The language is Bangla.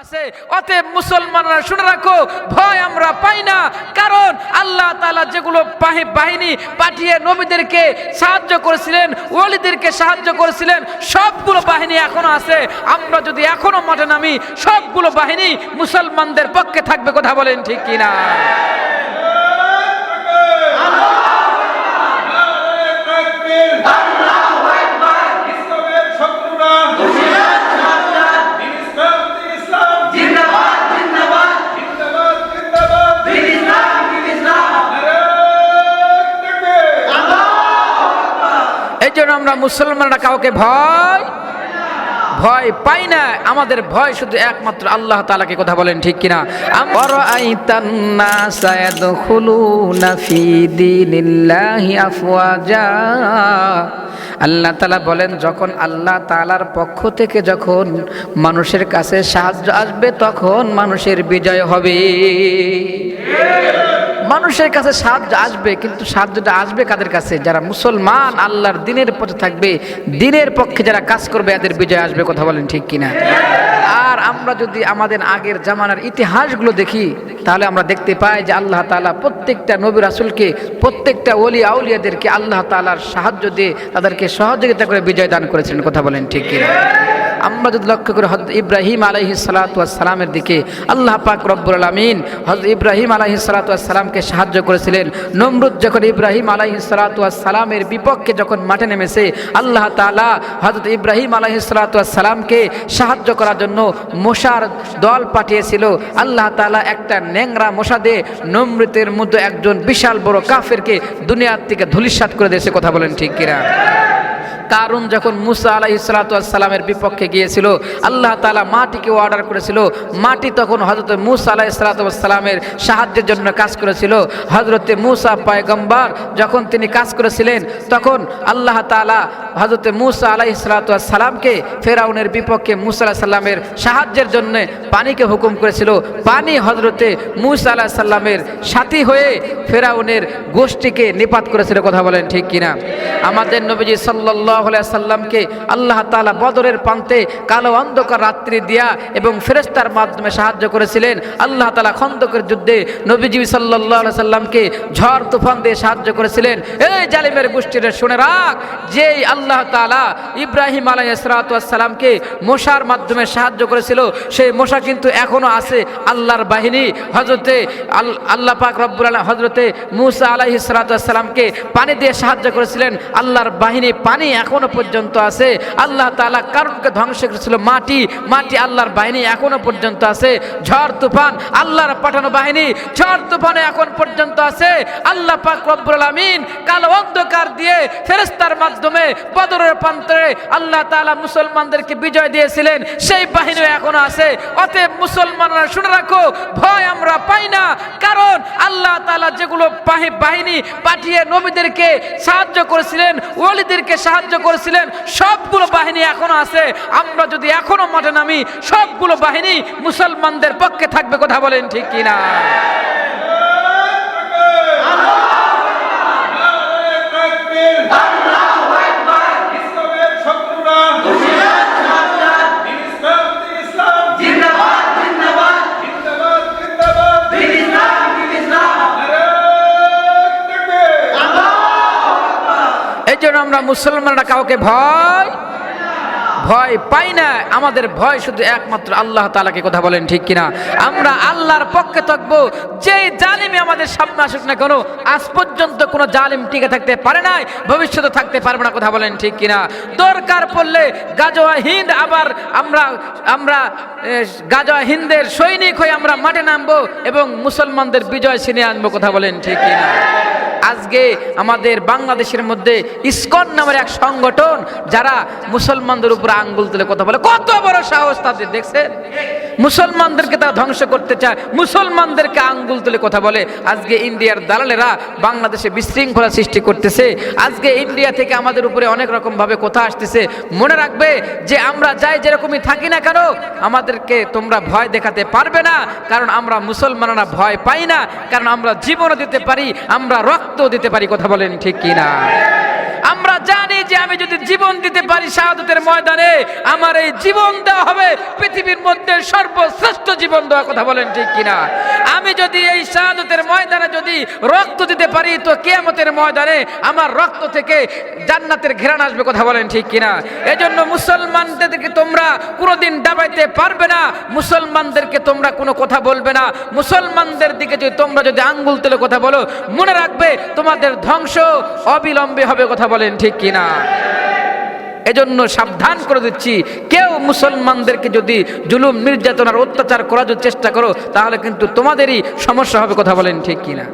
আছে। অতএব মুসলমানরা শুনে রাখো, ভয় আমরা পাই না, কারণ আল্লাহ তাআলা যেগুলো বাহিনী পাঠিয়ে নবীদেরকে সাহায্য করেছিলেন, ওলিদেরকে সাহায্য করেছিলেন, সবগুলো বাহিনী এখনো আছে। আমরা যদি এখনো মাঠে নামি, সবগুলো বাহিনী মুসলমানদের পক্ষে থাকবে। কথা বলেন ঠিক কিনা? এই জন্য আমরা মুসলমানরা কাউকে ভয় পাই না। আমাদের ভয় শুধু একমাত্র আল্লাহ তাআলাকে। কথা বলেন ঠিক কিনা? আরাআইতান নাসা ইয়াদখুলুনা ফি দীনিল্লাহি আফওয়াজা। আল্লাহ তাআলা বলেন, যখন আল্লাহ তাআলার পক্ষ থেকে যখন মানুষের কাছে সাহায্য আসবে, তখন মানুষের বিজয় হবে। মানুষের কাছে সাহায্য আসবে, কিন্তু সাহায্যটা আসবে কাদের কাছে? যারা মুসলমান, আল্লাহর দ্বীনের পথে থাকবে, দ্বীনের পক্ষে যারা কাজ করবে, এদের বিজয় আসবে। কথা বলেন ঠিক কিনা? আর আমরা যদি আমাদের আগের জামানার ইতিহাসগুলো দেখি, তাহলে আমরা দেখতে পাই যে আল্লাহ তাআলা প্রত্যেকটা নবী রাসূলকে, প্রত্যেকটা ওলি আউলিয়াদেরকে আল্লাহ তাআলার সাহায্য দিয়ে তাদেরকে সহযোগিতা করে বিজয় দান করেছেন। কথা বলেন ঠিক কিনা? আমরা যদি লক্ষ্য করি হযরত ইব্রাহিম আলাইহিস সালাতু ওয়াস সালামের দিকে, আল্লাহ পাক রব্বুল আলামিন হযরত ইব্রাহিম আলাইহিস সালাতু ওয়াস সালামকে সাহায্য করেছিলেন। নমরুদ যখন ইব্রাহিম আলাইহিস সালাতু ওয়াস সালামের বিপক্ষে যখন মাঠে নেমেছে, আল্লাহ তাআলা হযরত ইব্রাহিম আলাইহিস সালাতু ওয়াস সালামকে সাহায্য করার জন্য মশার দল পাঠিয়েছিল। আল্লাহ তাআলা একটা ন্যাংরা মশা দিয়ে নমরুদের মধ্যে একজন বিশাল বড় কাফেরকে দুনিয়ার থেকে ধূলিসাৎ করে দিয়েছে। কথা বলেন ঠিক কিনা? কারণ যখন মুসা আলাইহিস সালাতু ওয়াস সালামের বিপক্ষে গিয়েছিল, আল্লাহ তাআলা মাটিকে অর্ডার করেছিল। মাটি তখন হযরত মুসা আলাইহিস সালাতু ওয়াস সালামের সাহায্যের জন্য কাজ করেছিল। হযরত মুসা পয়গম্বর যখন তিনি কাজ করেছিলেন, তখন আল্লাহ তাআলা হযরত মুসা আলাইহিস সালাতু ওয়াস সালামকে ফেরাউনের বিপক্ষে মুসা আলাইহিস সালামের সাহায্যের জন্য পানিকে হুকুম করেছিল। পানি হযরত মুসা আলাইহিস সালামের সাথী হয়ে ফেরাউনের গোষ্ঠীকে নিপাত করেছিল। কথা বলেন ঠিক কিনা? আমাদের নবীজি সাল্লাল্লাহু আলাইহি সাল্লামকে আল্লাহ তাআলা বদরের প্রান্তে কালো অন্ধকার রাত্রি দিয়া এবং ফেরেশতার মাধ্যমে সাহায্য করেছিলেন। আল্লাহ তাআলা খন্দকের যুদ্ধে নবীজি সাল্লাল্লাহু আলাইহি সাল্লামকে ঝড় তুফান দিয়ে সাহায্য করেছিলেন। এই জালিমের গোষ্ঠীরা শুনে রাখ, যে আল্লাহ তাআলা ইব্রাহিম আলাইহিস সালাতু ওয়াস সালামকে মশার মাধ্যমে সাহায্য করেছিল, সেই মশা কিন্তু এখনো আছে। আল্লাহর বাহিনী হযরতে আল্লাহ পাক রব্বুল আলামিন হযরতে মুসা আলাইহিস সালাতু ওয়াস সালামকে পানি দিয়ে সাহায্য করেছিলেন। আল্লাহর বাহিনী পানি এখনো পর্যন্ত আছে। আল্লাহ তাআলা কারণকে ধ্বংস করেছিল মাটি আল্লাহর বাহিনী এখনো পর্যন্ত আছে। ঝড় তুফান আল্লাহর পাঠানো বাহিনী, ঝড় তুফানে এখন পর্যন্ত আছে। আল্লাহ পাক রব্বুল আলামিন কালো অন্ধকার দিয়ে ফেরেশতার মাধ্যমে বদরের প্রান্তে আল্লাহ তাআলা মুসলমানদেরকে বিজয় দিয়েছিলেন, সেই বাহিনী এখনো আছে। অতএব মুসলমানরা শুনে রাখো, ভয় আমরা পাই না, কারণ আল্লাহ তাআলা যেগুলো বাহিনী পাঠিয়ে নবীদেরকে সাহায্য করেছিলেন, ওলিদেরকে সাহায্য করেছিলেন, সবগুলো বাহিনী এখনো আছে। আমরা যদি এখনো মাঠে নামি, সবগুলো বাহিনী মুসলমানদের পক্ষে থাকবে। কথা বলেন ঠিক কিনা? এই জন্য আমরা মুসলমানরা কাউকে ভয় পাই না। আমাদের ভয় শুধু একমাত্র আল্লাহ তাআলাকে। কথা বলেন ঠিক কিনা? আমরা আল্লাহর পক্ষে থাকবো। যে জালিম আমাদের সামনে আসুক না কেন, আজ পর্যন্ত কোনো জালিম টিকে থাকতে পারে নাই, ভবিষ্যতে থাকতে পারবে না। কথা বলেন ঠিক কিনা? দরকার পড়লে গাজওয়া হিন্দ, আবার আমরা গাজওয়া হিন্দের সৈনিক হয়ে আমরা মাঠে নামবো এবং মুসলমানদের বিজয় ছিনিয়ে আনবো। কথা বলেন ঠিক কিনা? আজকে আমাদের বাংলাদেশের মধ্যে ইসকন নামের এক সংগঠন, যারা মুসলমানদের উপর আঙ্গুল তুলে কথা বলে, কত বড় সাহস তাদের! দেখছেন, মুসলমানদেরকে তারা ধ্বংস করতে চায়, মুসলমানদেরকে আঙ্গুল তুলে কথা বলে। আজকে ইন্ডিয়ার দালালেরা বাংলাদেশে বিশৃঙ্খলা সৃষ্টি করতেছে। আজকে ইন্ডিয়া থেকে আমাদের উপরে অনেক রকম ভাবে কথা আসতেছে। মনে রাখবে যে আমরা যাই যেরকমই থাকি না কেন, আমাদেরকে তোমরা ভয় দেখাতে পারবে না, কারণ আমরা মুসলমানরা ভয় পাই না, কারণ আমরা জীবনও দিতে পারি, আমরা রক্তও দিতে পারি। কথা বলেন ঠিক কিনা? আমরা জানি যে আমি যদি জীবন দিতে পারি শাহাদাতের ময়দানে, আমার এই জীবন দেওয়া হবে পৃথিবীর মধ্যে সর্বশ্রেষ্ঠ জীবন দেওয়া, কথা বলেন ঠিক কিনা? আমি যদি এই শাহাদাতের ময়দানে যদি রক্ত দিতে পারি তো কিয়ামতের ময়দানে আমার রক্ত থেকে জান্নাতের ঘেরান আসবে, কথা বলেন ঠিক কিনা? এজন্য মুসলমানদেরকে তোমরা কোনোদিন ডাবাইতে পারবে না, মুসলমানদেরকে তোমরা কোনো কথা বলবে না, মুসলমানদের দিকে যদি তোমরা যদি আঙ্গুল তুলে কথা বলো, মনে রাখবে তোমাদের ধ্বংস অবিলম্বে হবে, কথা বলেন ঠিক কিনা? এজন্য সাবধান করে দিচ্ছি, কেউ মুসলমানদেরকে যদি জুলুম নির্যাতন আর অত্যাচার করার চেষ্টা করো তাহলে কিন্তু তোমাদেরই সমস্যা হবে, কথা বলেন ঠিক কিনা?